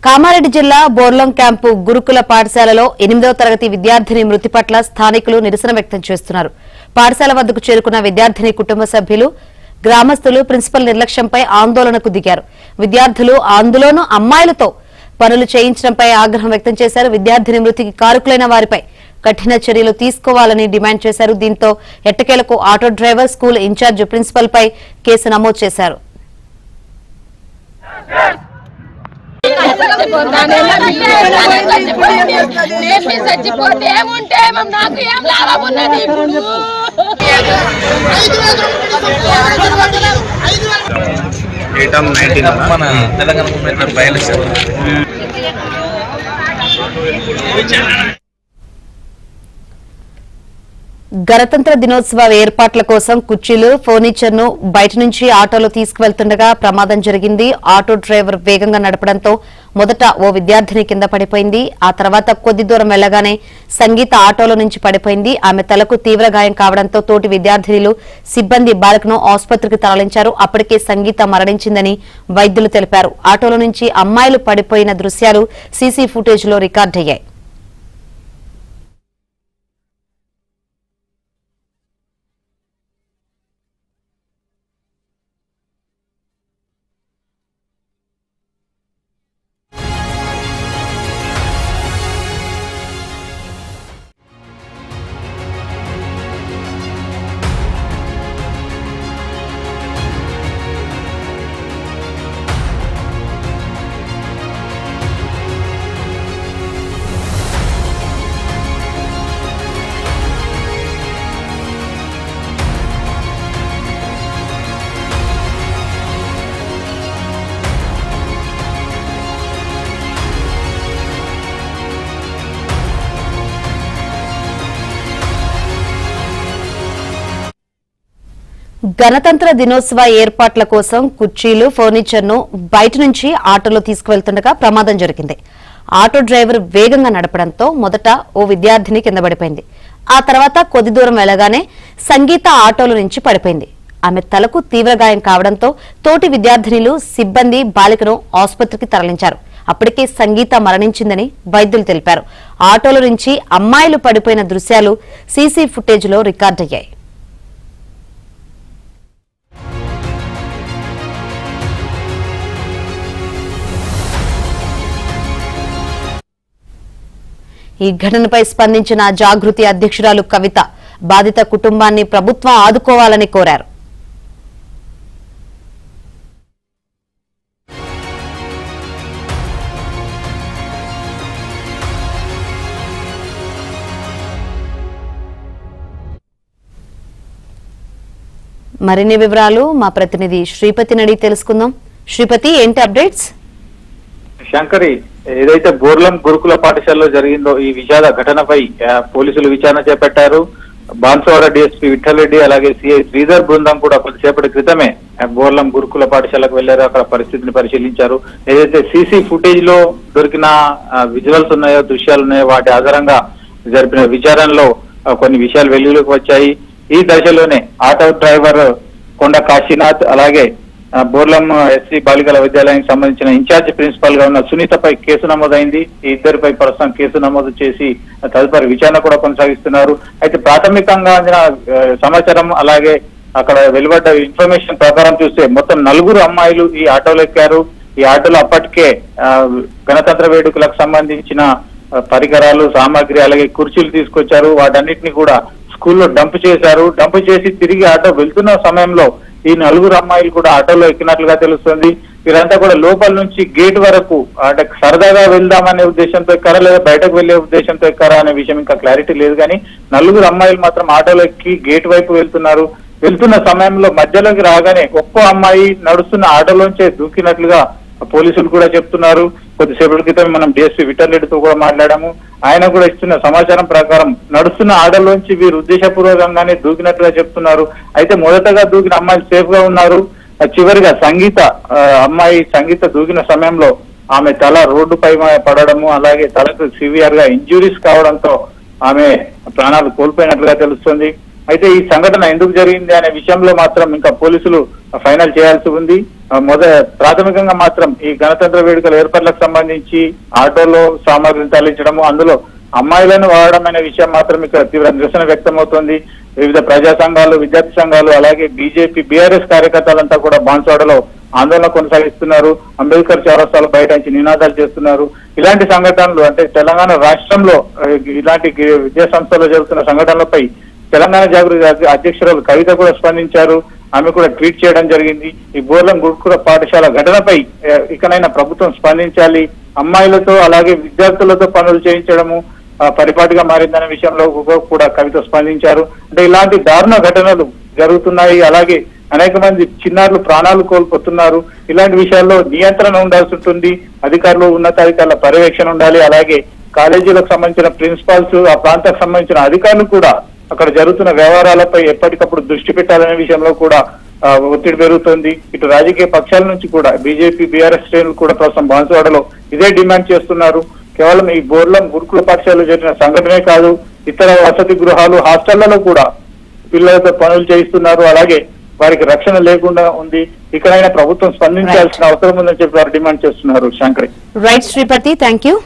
కామారెడ్డి జిల్లా బోర్లం క్యాంపు గురుకుల పాఠశాలలో 8వ తరగతి విద్యార్థిని మృతి పట్ల స్థానికులు నిరసన వ్యక్తం చేస్తున్నారు. పాఠశాల వద్దకు చేరుకున్న విద్యార్థిని కుటుంబ సభ్యులు, గ్రామస్తులు ప్రిన్సిపల్ నిర్లక్ష్యంపై ఆందోళనకు దిగారు. విద్యార్థులు అందులోనూ అమ్మాయిలతో పనులు చేయించడంపై ఆగ్రహం వ్యక్తం చేశారు. విద్యార్థిని మృతికి కారకులైన వారిపై కఠిన చర్యలు తీసుకోవాలని డిమాండ్ చేశారు. దీంతో ఎట్టకేలకు auto driver, school incharge principal పై కేసు నమోదు చేశారు. గణతంత్ర దినోత్సవ ఏర్పాట్ల కోసం కుర్చీలు, ఫర్నిచర్ ను బయట నుంచి ఆటోలో తీసుకువెళ్తుండగా ప్రమాదం జరిగింది. ఆటో డ్రైవర్ వేగంగా నడపడంతో మొదట ఓ విద్యార్థిని కింద పడిపోయింది. ఆ తర్వాత కొద్ది దూరం వెళ్లగానే సంగీత ఆటోలో నుంచి పడిపోయింది. ఆమె తలకు తీవ్ర గాయం కావడంతో తోటి విద్యార్థినులు, సిబ్బంది బాలికను ఆసుపత్రికి తరలించారు. అప్పటికే సంగీత మరణించిందని వైద్యులు తెలిపారు. ఆటోలో నుంచి అమ్మాయిలు పడిపోయిన దృశ్యాలు సీసీ ఫుటేజ్ లో రికార్డయ్యాయి. గణతంత్ర దినోత్సవ ఏర్పాట్ల కోసం కుర్చీలు, ఫర్నిచర్ ను బయట నుంచి ఆటోలో తీసుకువెళ్తుండగా ప్రమాదం జరిగింది. ఆటో డ్రైవర్ వేగంగా నడపడంతో మొదట ఓ విద్యార్థిని కింద పడిపోయింది. ఆ తర్వాత కొద్ది దూరం వెళ్లగానే సంగీత ఆటోలో నుంచి పడిపోయింది. ఆమె తలకు తీవ్ర గాయం కావడంతో తోటి విద్యార్థినులు, సిబ్బంది బాలికను ఆసుపత్రికి తరలించారు. అప్పటికే సంగీత మరణించిందని వైద్యులు తెలిపారు. ఆటోలో నుంచి అమ్మాయిలు పడిపోయిన దృశ్యాలు సీసీ ఫుటేజ్ లో రికార్డయ్యాయి. ఈ ఘటనపై స్పందించిన జాగృతి అధ్యక్షురాలు కవిత బాధిత కుటుంబాన్ని ప్రభుత్వం ఆదుకోవాలని కోరారు. మరిన్ని వివరాలు మా ప్రతినిధి శ్రీపతిని అడిగి తెలుసుకుందాం. శ్రీపతి, ఏంటి అప్డేట్స్? శంకరి, ఏదైతే బోర్లం గురుకుల పాఠశాలలో జరిగిందో ఈ విషాద ఘటనపై పోలీసులు విచారణ చేపట్టారు. బాన్సువాడ డీఎస్పీ విఠల్ రెడ్డి, అలాగే సిఐ శ్రీధర్ బృందం కూడా కొద్దిసేపటి క్రితమే బోర్లం గురుకుల పాఠశాలకు వెళ్లారు. అక్కడ పరిస్థితిని పరిశీలించారు. ఏదైతే సీసీ ఫుటేజ్ లో దొరికిన విజువల్స్ ఉన్నాయో, దృశ్యాలు ఉన్నాయో, వాటి ఆధారంగా జరిపిన విచారణలో కొన్ని విషయాలు వెలుగులోకి వచ్చాయి. ఈ దశలోనే ఆటో డ్రైవర్ కొండ కాశీనాథ్, అలాగే బోర్లం ఎస్సీ బాలికల విద్యాలయానికి సంబంధించిన ఇన్ఛార్జ్ ప్రిన్సిపల్ గా ఉన్న సునీతపై కేసు నమోదైంది. ఈ ఇద్దరిపై ప్రస్తుతం కేసు నమోదు చేసి తదుపరి విచారణ కూడా కొనసాగిస్తున్నారు. అయితే ప్రాథమికంగా అందిన సమాచారం, అలాగే అక్కడ వెలువడ్డ ఇన్ఫర్మేషన్ ప్రకారం చూస్తే మొత్తం 4 అమ్మాయిలు ఈ ఆటోలో ఎక్కారు. ఈ ఆటోలో అప్పటికే గణతంత్ర వేడుకలకు సంబంధించిన పరికరాలు, సామాగ్రి, అలాగే కుర్చీలు తీసుకొచ్చారు. వాటన్నిటిని కూడా స్కూల్లో డంప్ చేశారు. డంప్ చేసి తిరిగి ఆటో వెళ్తున్న సమయంలో ఈ 4 అమ్మాయిలు కూడా ఆటోలో ఎక్కినట్లుగా తెలుస్తుంది. వీరంతా కూడా లోపల నుంచి గేట్ వరకు అంటే సరదాగా వెళ్దామనే ఉద్దేశంతో ఎక్కారా, లేదా బయటకు వెళ్లే ఉద్దేశంతో ఎక్కారా అనే విషయం ఇంకా క్లారిటీ లేదు. కానీ 4 అమ్మాయిలు మాత్రం ఆటోలో ఎక్కి గేట్ వైపు వెళ్తున్నారు. వెళ్తున్న సమయంలో మధ్యలోకి రాగానే ఒక్కో అమ్మాయి నడుస్తున్న ఆటోలోంచే దూకినట్లుగా పోలీసులు కూడా చెప్తున్నారు. కొద్దిసేపటి క్రితం మనం డిఎస్పీ విఠల్ రెడ్డితో కూడా మాట్లాడాము. ఆయన కూడా ఇస్తున్న సమాచారం ప్రకారం నడుస్తున్న ఆటోలోంచి వీరు ఉద్దేశపూర్వకంగానే దూకినట్టుగా చెప్తున్నారు. అయితే మొదటగా దూకిన అమ్మాయిలు సేఫ్ గా ఉన్నారు. చివరిగా సంగీత దూకిన సమయంలో ఆమె తల రోడ్డుపై పడడము, అలాగే తలకు సివియర్ గా ఇంజురీస్ కావడంతో ఆమె ప్రాణాలు కోల్పోయినట్లుగా తెలుస్తుంది. అయితే ఈ సంఘటన ఎందుకు జరిగింది అనే విషయంలో మాత్రం ఇంకా పోలీసులు ఫైనల్ చేయాల్సి ఉంది. ప్రాథమికంగా మాత్రం ఈ గణతంత్ర వేడుకల ఏర్పాట్లకు సంబంధించి ఆటోలో సామాగ్రిని తరలించడము, అందులో అమ్మాయిలను వాడడం అనే విషయం మాత్రం ఇక్కడ తీవ్ర నిరసన వ్యక్తమవుతోంది. వివిధ ప్రజా సంఘాలు, విద్యార్థి సంఘాలు, అలాగే బీజేపీ, బీఆర్ఎస్ కార్యకర్తలంతా కూడా బాన్స్వాడలో ఆందోళన కొనసాగిస్తున్నారు. అంబేద్కర్ చౌరస్తాలో బయటించి నినాదాలు చేస్తున్నారు. ఇలాంటి సంఘటనలు అంటే తెలంగాణ రాష్ట్రంలో ఇలాంటి విద్యా సంస్థలో జరుగుతున్న సంఘటనలపై తెలంగాణ జాగృతి అధ్యక్షురాలు కవిత కూడా స్పందించారు. ఆమె కూడా ట్వీట్ చేయడం జరిగింది. ఈ బోర్లం గురుకుల పాఠశాల ఘటనపై ఇకనైనా ప్రభుత్వం స్పందించాలి. అమ్మాయిలతో అలాగే విద్యార్థులతో పనులు చేయించడము పరిపాటిగా మారిందనే విషయంలో కూడా కవిత స్పందించారు. అంటే ఇలాంటి దారుణ ఘటనలు జరుగుతున్నాయి. అలాగే అనేక మంది చిన్నారులు ప్రాణాలు కోల్పోతున్నారు. ఇలాంటి విషయాల్లో నియంత్రణ ఉండాల్సి ఉంటుంది. అధికారులు, ఉన్నతాధికారుల పర్యవేక్షణ ఉండాలి. అలాగే కాలేజీలకు సంబంధించిన ప్రిన్సిపాల్స్, ఆ ప్రాంతానికి సంబంధించిన అధికారులు కూడా అక్కడ జరుగుతున్న వ్యవహారాలపై ఎప్పటికప్పుడు దృష్టి పెట్టాలనే విషయంలో కూడా ఒత్తిడి పెరుగుతుంది. ఇటు రాజకీయ పక్షాల నుంచి కూడా బీజేపీ, బీఆర్ఎస్ శ్రేణులు కూడా ప్రస్తుతం బాన్సువాడలో ఇదే డిమాండ్ చేస్తున్నారు. కేవలం ఈ బోర్లం గురుకుల పాఠశాలలో జరిగిన సంఘటనే కాదు, ఇతర వసతి గృహాలు, హాస్టళ్లలో కూడా పిల్లలతో పనులు చేయిస్తున్నారు. అలాగే వారికి రక్షణ లేకుండా ఉంది. ఇక్కడైనా ప్రభుత్వం స్పందించాల్సిన అవసరం ఉందని చెప్పి వారు డిమాండ్ చేస్తున్నారు. Shankari. Right Sripathi, thank you.